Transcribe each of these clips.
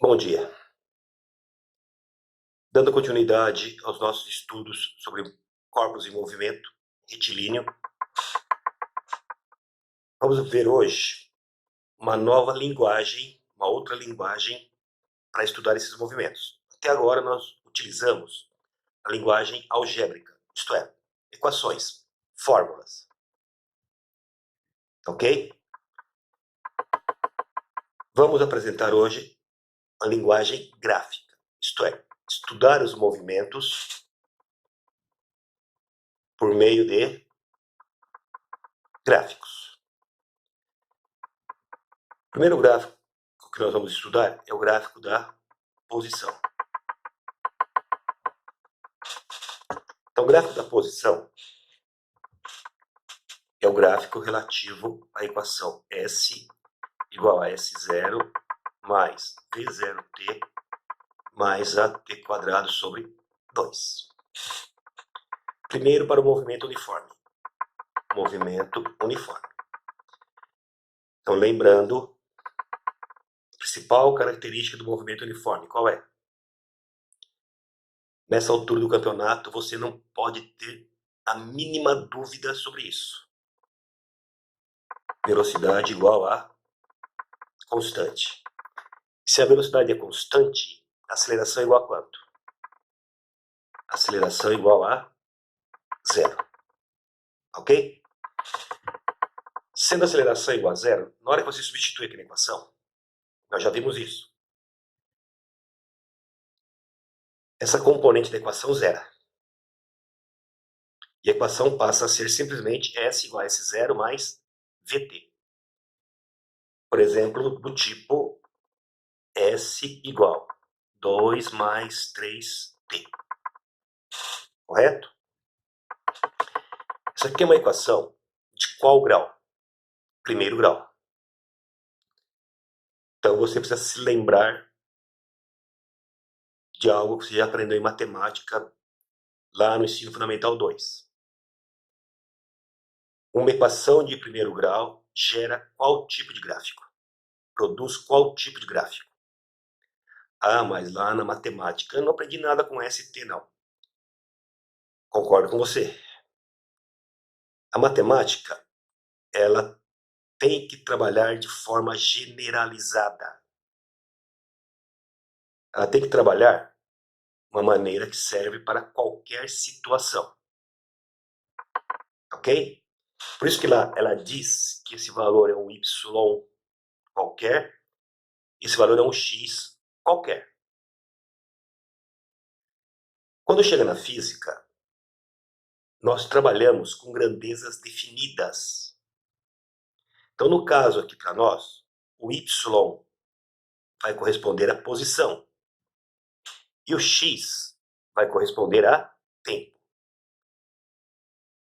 Bom dia. Dando continuidade aos nossos estudos sobre corpos em movimento retilíneo, vamos ver hoje uma nova linguagem, uma outra linguagem para estudar esses movimentos. Até agora nós utilizamos a linguagem algébrica, isto é, equações, fórmulas. Ok? Vamos apresentar hoje a linguagem gráfica, isto é, estudar os movimentos por meio de gráficos. O primeiro gráfico que nós vamos estudar é o gráfico da posição. Então, o gráfico da posição é o gráfico relativo à equação S igual a S0 mais V0t mais AT quadrado sobre 2. Primeiro para o movimento uniforme. Movimento uniforme. Então, lembrando, a principal característica do movimento uniforme, qual é? Nessa altura do campeonato, você não pode ter a mínima dúvida sobre isso. Velocidade igual a constante. Se a velocidade é constante, a aceleração é igual a quanto? Aceleração é igual a 0. Ok? Sendo a aceleração igual a 0, na hora que você substitui aqui na equação, nós já vimos isso. Essa componente da equação zera. E a equação passa a ser simplesmente S igual a S0 mais VT. Por exemplo, do tipo S igual 2 mais 3T. Correto? Isso aqui é uma equação de qual grau? Primeiro grau. Então você precisa se lembrar de algo que você já aprendeu em matemática lá no ensino fundamental 2. Uma equação de primeiro grau gera qual tipo de gráfico? Produz qual tipo de gráfico? Ah, mas lá na matemática eu não aprendi nada com ST, não. Concordo com você. A matemática, ela tem que trabalhar de forma generalizada. Ela tem que trabalhar de uma maneira que serve para qualquer situação. Ok? Por isso que lá ela diz que esse valor é um y qualquer, esse valor é um x qualquer. Quando chega na física, nós trabalhamos com grandezas definidas. Então, no caso aqui para nós, o y vai corresponder à posição e o x vai corresponder a tempo.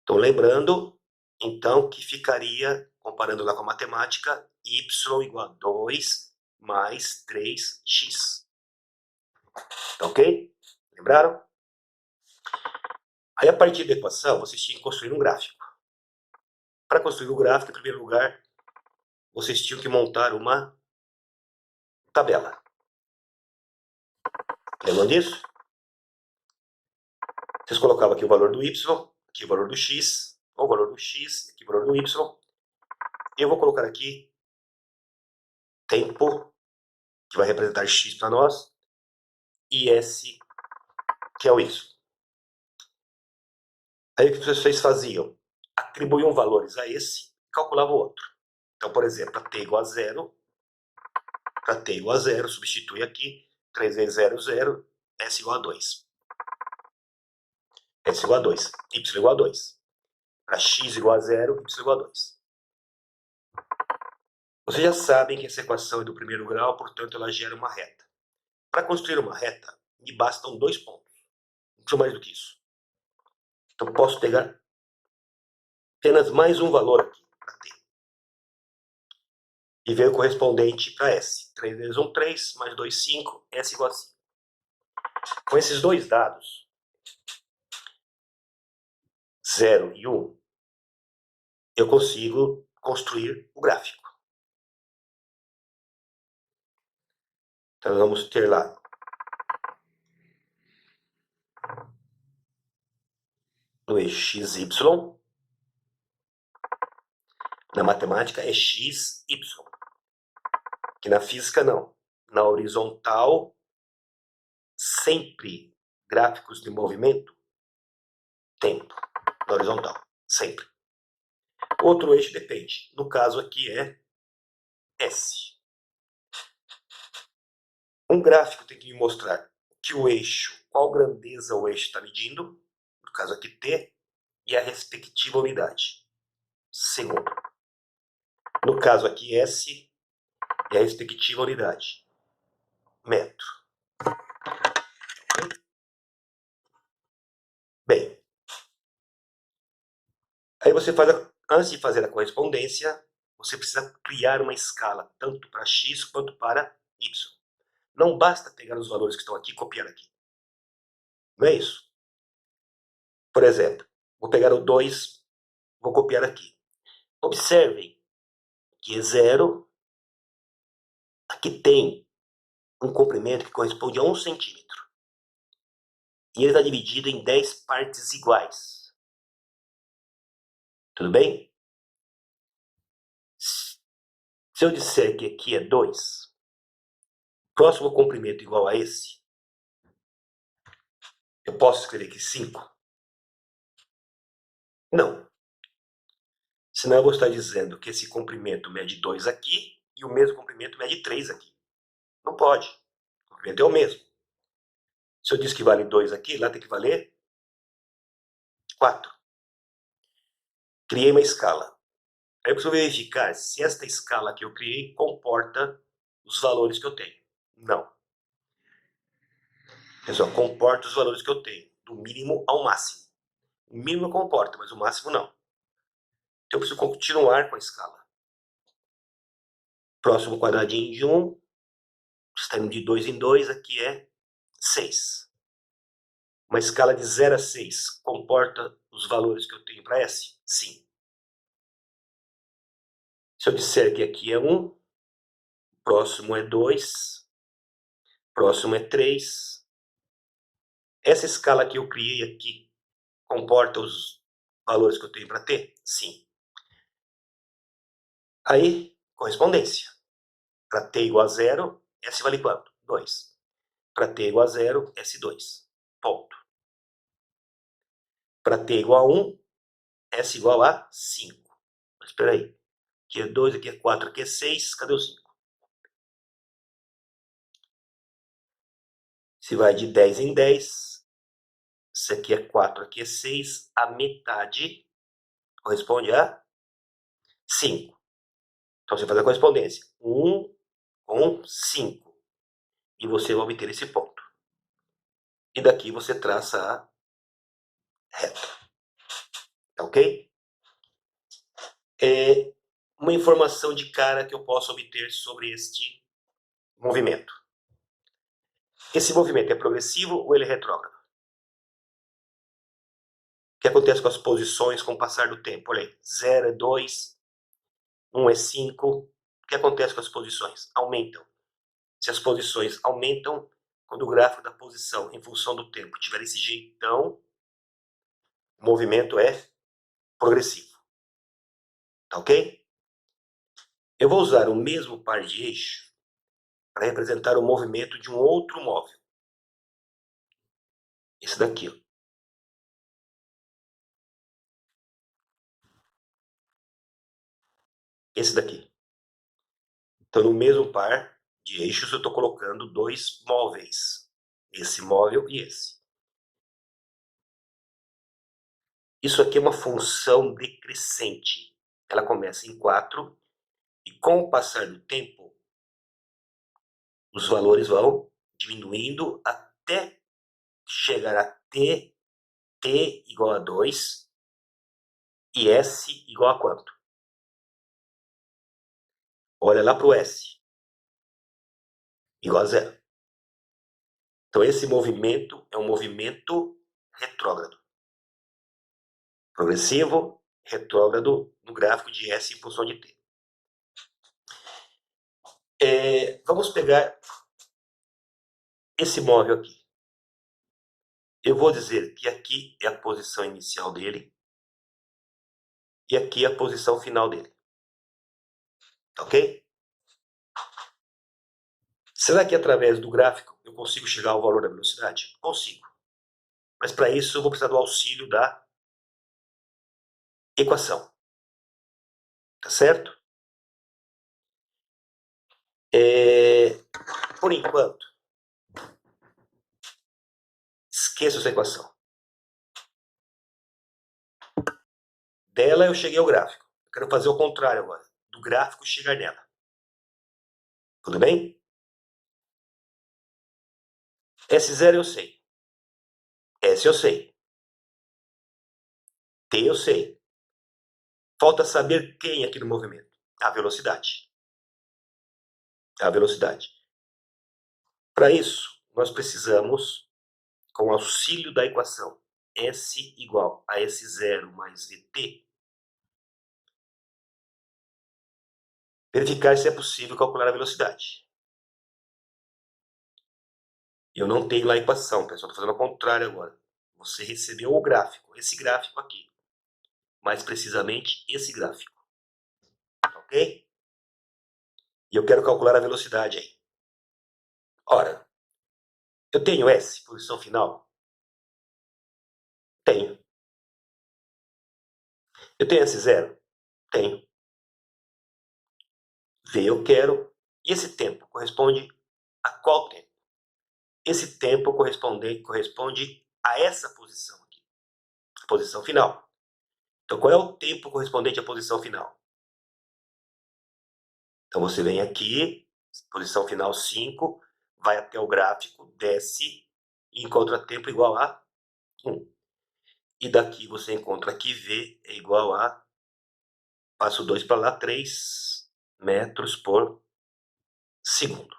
Então, lembrando, então, que ficaria, comparando lá com a matemática, y igual a 2 mais 3x. Tá ok? Lembraram? Aí, a partir da equação, vocês tinham que construir um gráfico. Para construir o gráfico, em primeiro lugar, vocês tinham que montar uma tabela. Lembram disso? Vocês colocavam aqui o valor do y, aqui o valor do x, ou o valor do x, aqui o valor do y. Eu vou colocar aqui tempo, que vai representar x para nós, e s, que é o y. Aí o que vocês faziam? Atribuíam valores a esse e calculavam o outro. Então, por exemplo, para t igual a 0, substitui aqui, 3 vezes 0, 0, s igual a 2. S igual a 2, y igual a 2. Para x igual a 0, y igual a 2. Vocês já sabem que essa equação é do primeiro grau, portanto ela gera uma reta. Para construir uma reta, me bastam 2 pontos. Não precisa mais do que isso. Então posso pegar apenas mais um valor aqui para t. E ver o correspondente para S. 3 vezes 1, 3, mais 2, 5, S igual a 5. Com esses dois dados, 0 e 1, eu consigo construir o gráfico. Então, vamos ter lá no eixo XY. Na matemática é x, y. Que na física não. Na horizontal, sempre gráficos de movimento, tempo. Na horizontal, sempre. Outro eixo depende. No caso aqui é S. Um gráfico tem que me mostrar que o eixo, qual grandeza o eixo está medindo, no caso aqui T, e a respectiva unidade. Segundo. No caso aqui S, e a respectiva unidade. Metro. Bem, aí você faz, antes de fazer a correspondência, você precisa criar uma escala, tanto para x quanto para y. Não basta pegar os valores que estão aqui e copiar aqui. Não é isso? Por exemplo, vou pegar o 2, vou copiar aqui. Observem que é 0, aqui tem um comprimento que corresponde a 1 centímetro. E ele está dividido em 10 partes iguais. Tudo bem? Se eu disser que aqui é 2, próximo comprimento igual a esse, eu posso escrever aqui 5? Não. Senão eu vou estar dizendo que esse comprimento mede 2 aqui e o mesmo comprimento mede 3 aqui. Não pode. O comprimento é o mesmo. Se eu disse que vale 2 aqui, lá tem que valer 4. Criei uma escala. Aí eu preciso verificar se esta escala que eu criei comporta os valores que eu tenho. Não. Pessoal, comporta os valores que eu tenho, do mínimo ao máximo. O mínimo comporta, mas o máximo não. Então eu preciso continuar com a escala. Próximo quadradinho de 1, está indo de 2 em 2, aqui é 6. Uma escala de 0 a 6 comporta os valores que eu tenho para S? Sim. Se eu disser que aqui é 1, próximo é 2, próximo é 3. Essa escala que eu criei aqui comporta os valores que eu tenho para T? Sim. Aí, correspondência. Para T igual a 0, S vale quanto? 2. Para T igual a 0, S2. Ponto. Para T igual a 1, S igual a 5. Mas espera aí. Aqui é 2, aqui é 4, aqui é 6. Cadê o 5? Se vai de 10 em 10, isso aqui é 4, aqui é 6. A metade corresponde a 5. Então você faz a correspondência. 1 com 5. E você vai obter esse ponto. E daqui você traça a reta. Tá ok? Uma informação de cara que eu posso obter sobre este movimento. Esse movimento é progressivo ou ele é retrógrado? O que acontece com as posições com o passar do tempo? Olha aí, 0 é 2, 1 é 5. O que acontece com as posições? Aumentam. Se as posições aumentam, quando o gráfico da posição em função do tempo tiver esse jeitão, o movimento é progressivo. Tá ok? Eu vou usar o mesmo par de eixo para representar o movimento de um outro móvel. Esse daqui, ó. Esse daqui. Então, no mesmo par de eixos, eu estou colocando dois móveis. Esse móvel e esse. Isso aqui é uma função decrescente. Ela começa em 4 e, com o passar do tempo, os valores vão diminuindo até chegar a t igual a 2 e S igual a quanto? Olha lá para o S. Igual a 0. Então, esse movimento é um movimento retrógrado. Progressivo, retrógrado no gráfico de S em função de t. Vamos pegar esse móvel aqui. Eu vou dizer que aqui é a posição inicial dele e aqui é a posição final dele. Ok? Será que através do gráfico eu consigo chegar ao valor da velocidade? Consigo. Mas para isso eu vou precisar do auxílio da equação. Tá certo? Por enquanto, esqueça essa equação. Dela eu cheguei ao gráfico. Eu quero fazer o contrário agora. Do gráfico chegar nela. Tudo bem? S0 eu sei. S eu sei. T eu sei. Falta saber quem aqui no movimento. A velocidade. A velocidade. Para isso, nós precisamos, com o auxílio da equação S igual a S0 mais VT, verificar se é possível calcular a velocidade. Eu não tenho lá a equação, pessoal, estou fazendo ao contrário agora. Você recebeu o gráfico, esse gráfico aqui. Mais precisamente, esse gráfico. Ok? E eu quero calcular a velocidade aí. Ora, eu tenho S, posição final? Tenho. Eu tenho S0? Tenho. V eu quero. E esse tempo corresponde a qual tempo? Esse tempo corresponde a essa posição aqui, a posição final. Então, qual é o tempo correspondente à posição final? Então, você vem aqui, posição final 5, vai até o gráfico, desce e encontra tempo igual a 1. E daqui você encontra que V é igual a, passo 2 para lá, 3 metros por segundo.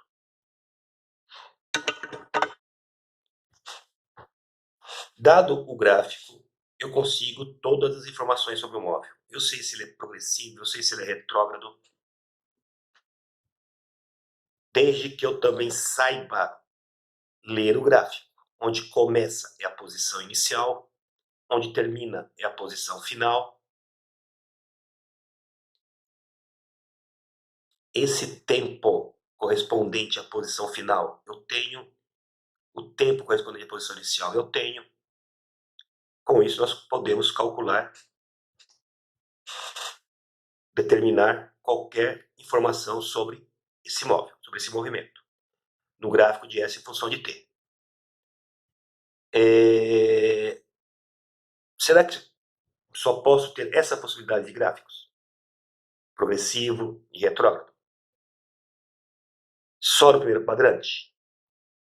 Dado o gráfico, eu consigo todas as informações sobre o móvel. Eu sei se ele é progressivo, eu sei se ele é retrógrado, desde que eu também saiba ler o gráfico. Onde começa é a posição inicial, onde termina é a posição final. Esse tempo correspondente à posição final, eu tenho. O tempo correspondente à posição inicial, eu tenho. Com isso, nós podemos calcular, determinar qualquer informação sobre esse móvel, sobre esse movimento, no gráfico de S em função de T. Será que só posso ter essa possibilidade de gráficos? Progressivo e retrógrado? Só no primeiro quadrante?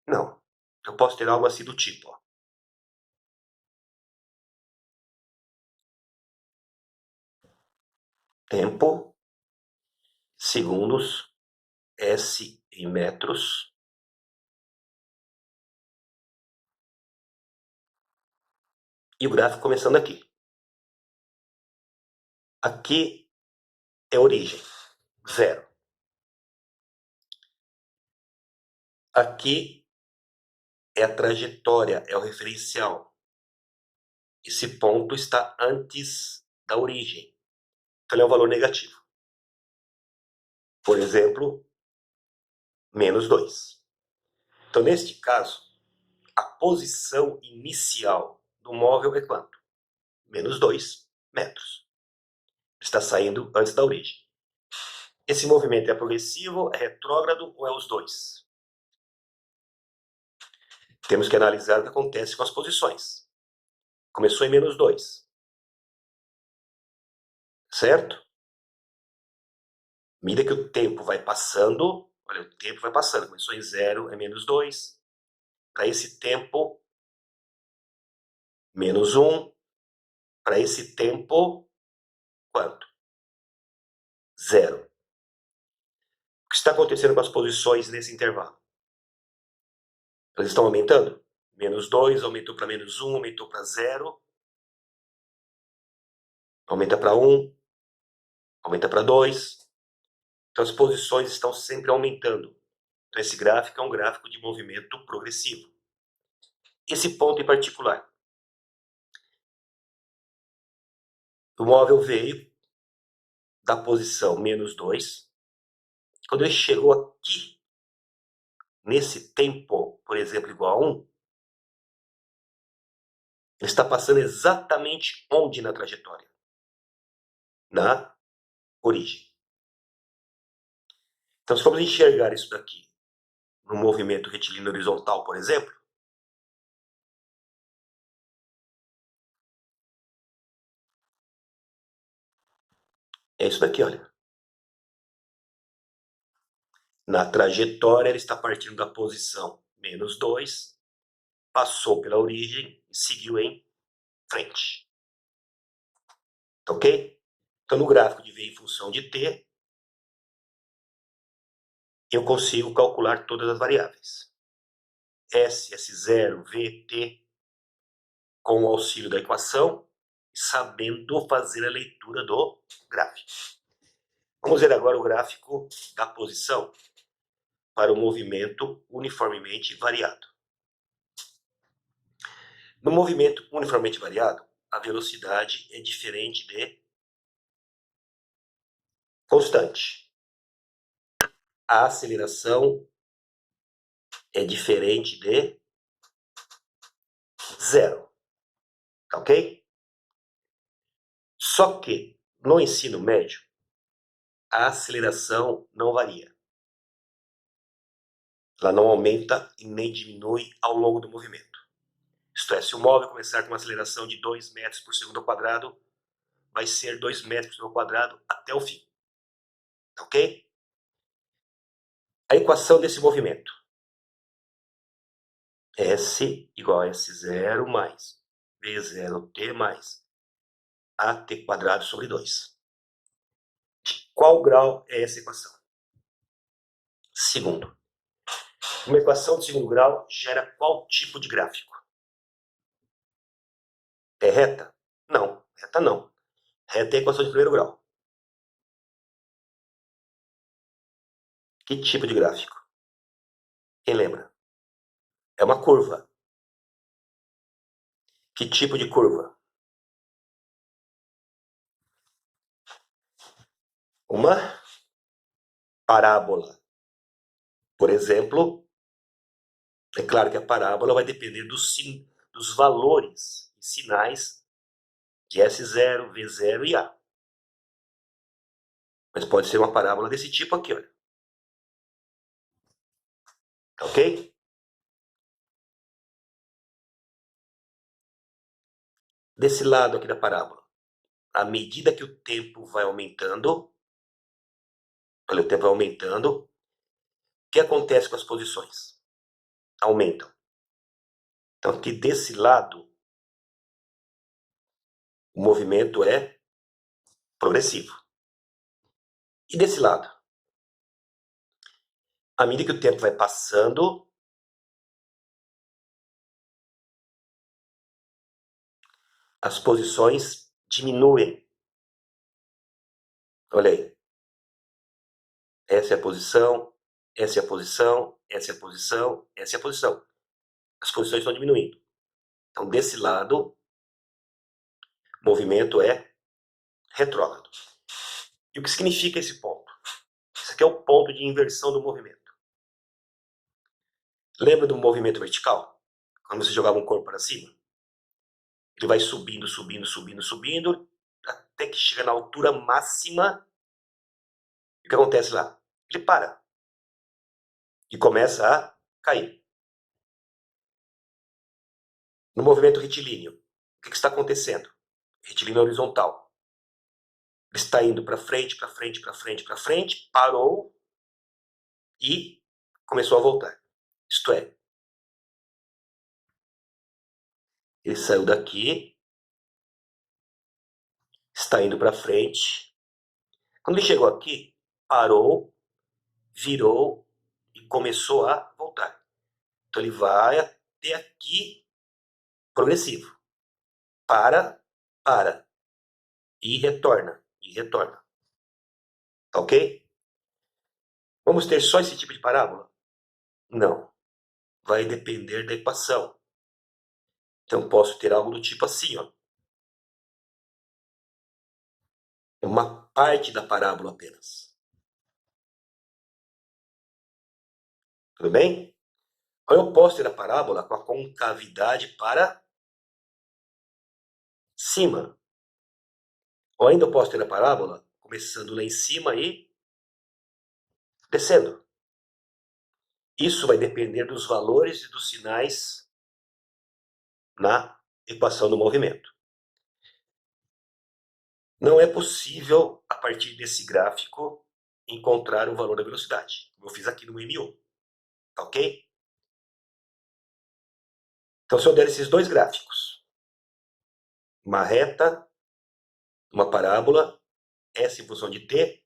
Não. Eu posso ter algo assim do tipo, ó. Tempo, segundos, S em metros. E o gráfico começando aqui. Aqui é origem, 0. Aqui é a trajetória, é o referencial. Esse ponto está antes da origem. Então, ele é um valor negativo. Por exemplo, menos 2. Então, neste caso, a posição inicial do móvel é quanto? Menos 2 metros. Está saindo antes da origem. Esse movimento é progressivo, é retrógrado ou é os dois? Temos que analisar o que acontece com as posições. Começou em menos 2. Certo? À medida que o tempo vai passando, olha, o tempo vai passando. Começou em 0, é menos 2. Para esse tempo, menos 1. Para esse tempo, quanto? 0. O que está acontecendo com as posições nesse intervalo? Elas estão aumentando? Menos 2 aumentou para menos 1, aumentou para 0. Aumenta para 1, aumenta para 2. Então as posições estão sempre aumentando. Então, esse gráfico é um gráfico de movimento progressivo. Esse ponto em particular. O móvel veio da posição -2. Quando ele chegou aqui, nesse tempo, por exemplo, igual a 1, ele está passando exatamente onde na trajetória? Na origem. Então, se formos enxergar isso daqui no movimento retilíneo horizontal, por exemplo, é isso daqui, olha. Na trajetória, ele está partindo da posição -2, passou pela origem e seguiu em frente. Ok? Então, no gráfico de V em função de t, eu consigo calcular todas as variáveis. S, S0, V, T, com o auxílio da equação, sabendo fazer a leitura do gráfico. Vamos ver agora o gráfico da posição para o movimento uniformemente variado. No movimento uniformemente variado, a velocidade é diferente de constante. A aceleração é diferente de zero. Tá ok? Só que no ensino médio, a aceleração não varia. Ela não aumenta e nem diminui ao longo do movimento. Isto é, se o móvel começar com uma aceleração de 2 metros por segundo ao quadrado, vai ser 2 metros por segundo ao quadrado até o fim. Tá ok? A equação desse movimento. S igual a S0 mais V0T mais AT quadrado sobre 2. De qual grau é essa equação? Segundo. Uma equação de segundo grau gera qual tipo de gráfico? É reta? Não, reta não. Reta é a equação de primeiro grau. Que tipo de gráfico? Quem lembra? É uma curva. Que tipo de curva? Uma parábola. Por exemplo, é claro que a parábola vai depender dos valores e sinais de S0, V0 e A. Mas pode ser uma parábola desse tipo aqui, olha. Ok? Desse lado aqui da parábola, à medida que o tempo vai aumentando, olha, o tempo vai aumentando, o que acontece com as posições? Aumentam. Então, aqui desse lado, o movimento é progressivo. E desse lado? À medida que o tempo vai passando, as posições diminuem. Olha aí. Essa é a posição, essa é a posição, essa é a posição, essa é a posição. As posições estão diminuindo. Então, desse lado, o movimento é retrógrado. E o que significa esse ponto? Esse aqui é o ponto de inversão do movimento. Lembra do movimento vertical? Quando você jogava um corpo para cima? Ele vai subindo, subindo, subindo, subindo, até que chega na altura máxima. E o que acontece lá? Ele para. E começa a cair. No movimento retilíneo, o que está acontecendo? Retilíneo horizontal. Ele está indo para frente, para frente, para frente, para frente, parou e começou a voltar. Isto é, ele saiu daqui, está indo para frente. Quando ele chegou aqui, parou, virou e começou a voltar. Então ele vai até aqui, progressivo. Para, e retorna, e retorna. Ok? Vamos ter só esse tipo de parábola? Não. Vai depender da equação. Então, posso ter algo do tipo assim, ó. Uma parte da parábola apenas. Tudo bem? Ou eu posso ter a parábola com a concavidade para cima. Ou ainda eu posso ter a parábola começando lá em cima e descendo. Isso vai depender dos valores e dos sinais na equação do movimento. Não é possível, a partir desse gráfico, encontrar o valor da velocidade. Como eu fiz aqui no MU. Tá ok? Então, se eu der esses dois gráficos, uma reta, uma parábola, S em função de t,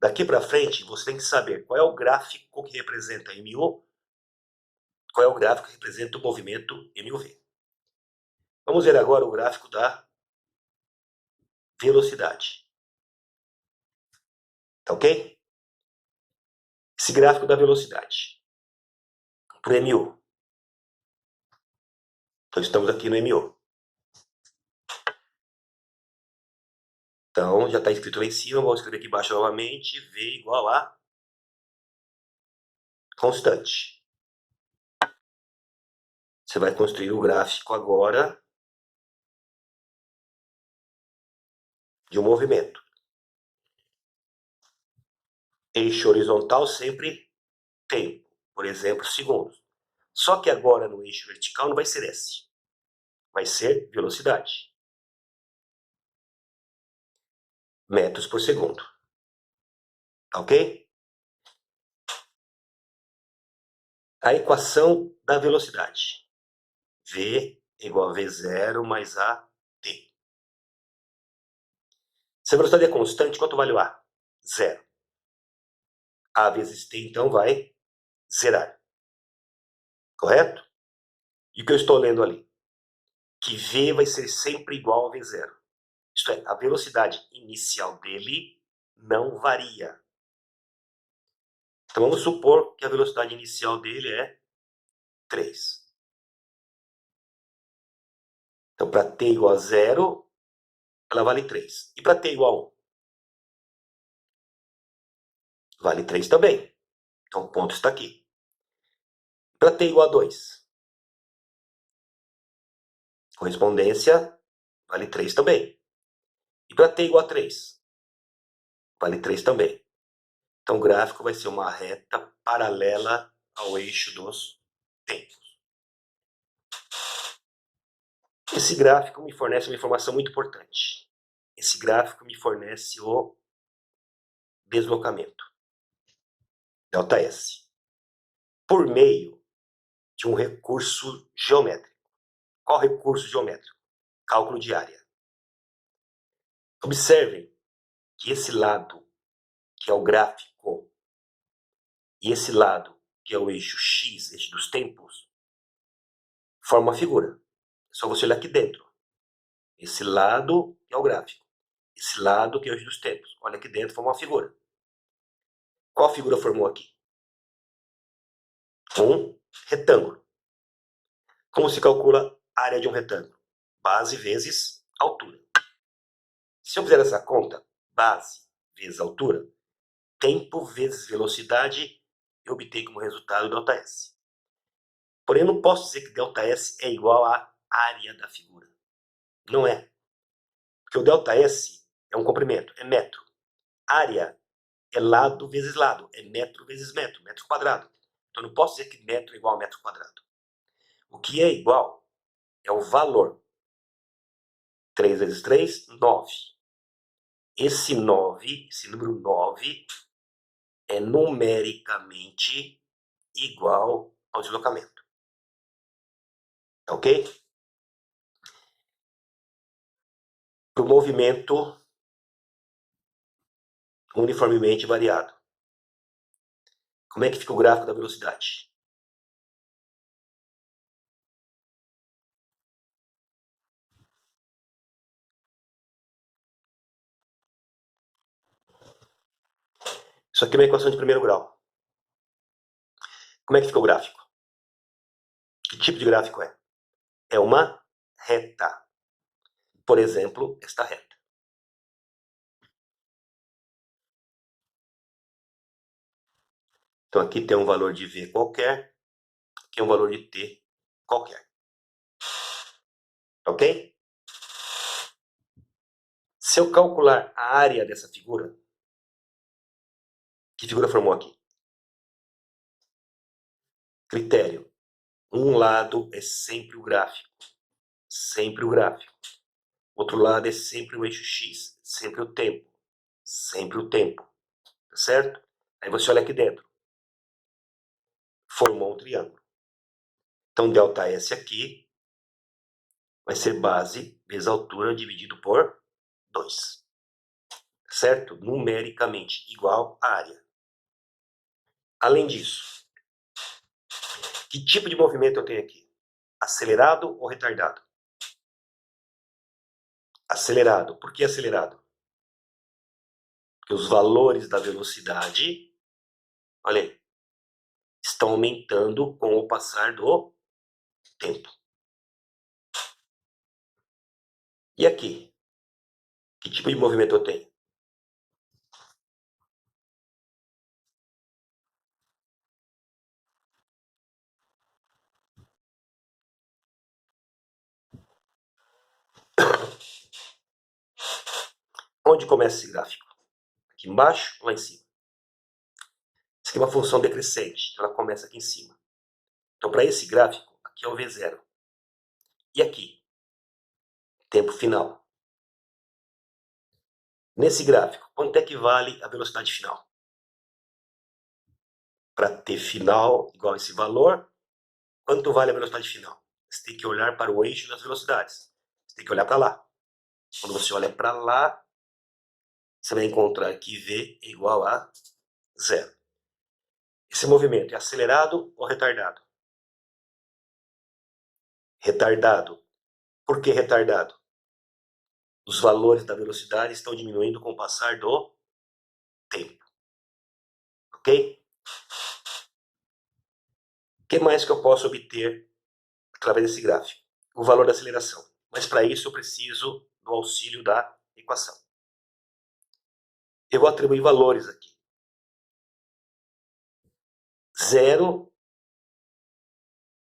daqui para frente você tem que saber qual é o gráfico que representa MU, qual é o gráfico que representa o movimento MUV. Vamos ver agora o gráfico da velocidade. Tá ok? Esse gráfico da velocidade. Para o MU. Então, estamos aqui no MU. Então, já está escrito lá em cima, vou escrever aqui embaixo novamente, V igual a constante. Você vai construir o gráfico agora de um movimento. Eixo horizontal sempre tempo, por exemplo, segundos. Só que agora no eixo vertical não vai ser S, vai ser velocidade. Metros por segundo. Tá ok? A equação da velocidade. V igual a V0 mais a t. Se a velocidade é constante, quanto vale o A? Zero. A vezes t, então, vai zerar. Correto? E o que eu estou lendo ali? Que V vai ser sempre igual a V0. Isto é, a velocidade inicial dele não varia. Então vamos supor que a velocidade inicial dele é 3. Então para t igual a 0, ela vale 3. E para t igual a 1? Vale 3 também. Então o ponto está aqui. Para t igual a 2? Correspondência vale 3 também. E para t igual a 3? Vale 3 também. Então o gráfico vai ser uma reta paralela ao eixo dos tempos. Esse gráfico me fornece uma informação muito importante. Esse gráfico me fornece o deslocamento, ΔS, por meio de um recurso geométrico. Qual recurso geométrico? Cálculo de área. Observem que esse lado, que é o gráfico, e esse lado, que é o eixo X, eixo dos tempos, forma uma figura. É só você olhar aqui dentro. Esse lado é o gráfico. Esse lado que é o eixo dos tempos. Olha aqui dentro, forma uma figura. Qual figura formou aqui? Um retângulo. Como se calcula a área de um retângulo? Base vezes altura. Se eu fizer essa conta, base vezes altura, tempo vezes velocidade, eu obtenho como resultado ΔS. Porém, eu não posso dizer que ΔS é igual à área da figura. Não é. Porque o ΔS é um comprimento, é metro. Área é lado vezes lado, é metro vezes metro, metro quadrado. Então, eu não posso dizer que metro é igual a metro quadrado. O que é igual é o valor. 3 vezes 3, 9. Esse 9, esse número 9, é numericamente igual ao deslocamento. Ok? Para o movimento uniformemente variado. Como é que fica o gráfico da velocidade? Isso aqui é uma equação de primeiro grau. Como é que fica o gráfico? Que tipo de gráfico é? É uma reta. Por exemplo, esta reta. Então aqui tem um valor de V qualquer, aqui é um valor de T qualquer. Ok? Se eu calcular a área dessa figura, que figura formou aqui? Critério. Um lado é sempre o gráfico. Sempre o gráfico. Outro lado é sempre o eixo X. Sempre o tempo. Sempre o tempo. Tá certo? Aí você olha aqui dentro. Formou um triângulo. Então, ΔS aqui vai ser base vezes altura dividido por 2. Certo? Numericamente igual à área. Além disso, que tipo de movimento eu tenho aqui? Acelerado ou retardado? Acelerado. Por que acelerado? Porque os valores da velocidade, olha aí, estão aumentando com o passar do tempo. E aqui? Que tipo de movimento eu tenho? Onde começa esse gráfico? Aqui embaixo ou lá em cima? Isso aqui é uma função decrescente, ela começa aqui em cima. Então, para esse gráfico, aqui é o V0. E aqui? Tempo final. Nesse gráfico, quanto é que vale a velocidade final? Para ter final igual a esse valor, quanto vale a velocidade final? Você tem que olhar para o eixo das velocidades. Você tem que olhar para lá. Quando você olha para lá, você vai encontrar que V é igual a 0. Esse movimento é acelerado ou retardado? Retardado. Por que retardado? Os valores da velocidade estão diminuindo com o passar do tempo. Ok? O que mais que eu posso obter através desse gráfico? O valor da aceleração. Mas para isso eu preciso do auxílio da equação. Eu vou atribuir valores aqui. 0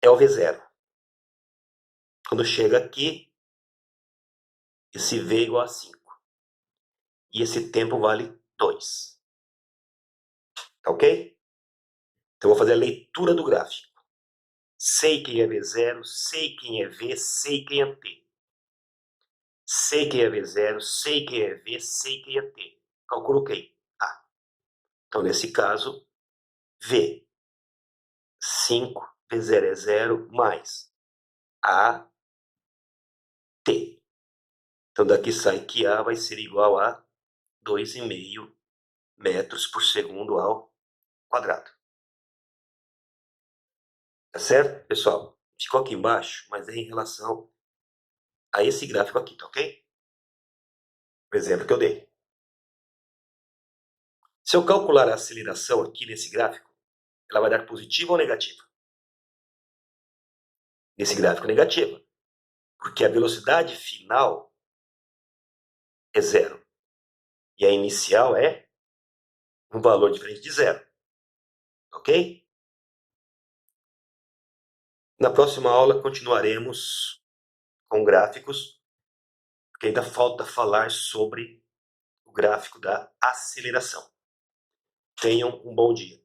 é o V0. Quando chega aqui, esse V é igual a 5. E esse tempo vale 2. Tá ok? Então eu vou fazer a leitura do gráfico. Sei quem é V0, sei quem é V, sei quem é T. Sei quem é V0, sei quem é V, sei quem é T. Calculo quem? A. Então, nesse caso, V. 5, V0 é 0, mais A, T. Então, daqui sai que A vai ser igual a 2,5 metros por segundo ao quadrado. Tá certo, pessoal? Ficou aqui embaixo, mas é em relação a esse gráfico aqui, tá ok? O exemplo que eu dei. Se eu calcular a aceleração aqui nesse gráfico, ela vai dar positiva ou negativa? Nesse gráfico, negativa. Porque a velocidade final é 0. E a inicial é um valor diferente de 0. Ok? Na próxima aula continuaremos com gráficos, porque ainda falta falar sobre o gráfico da aceleração. Tenham um bom dia.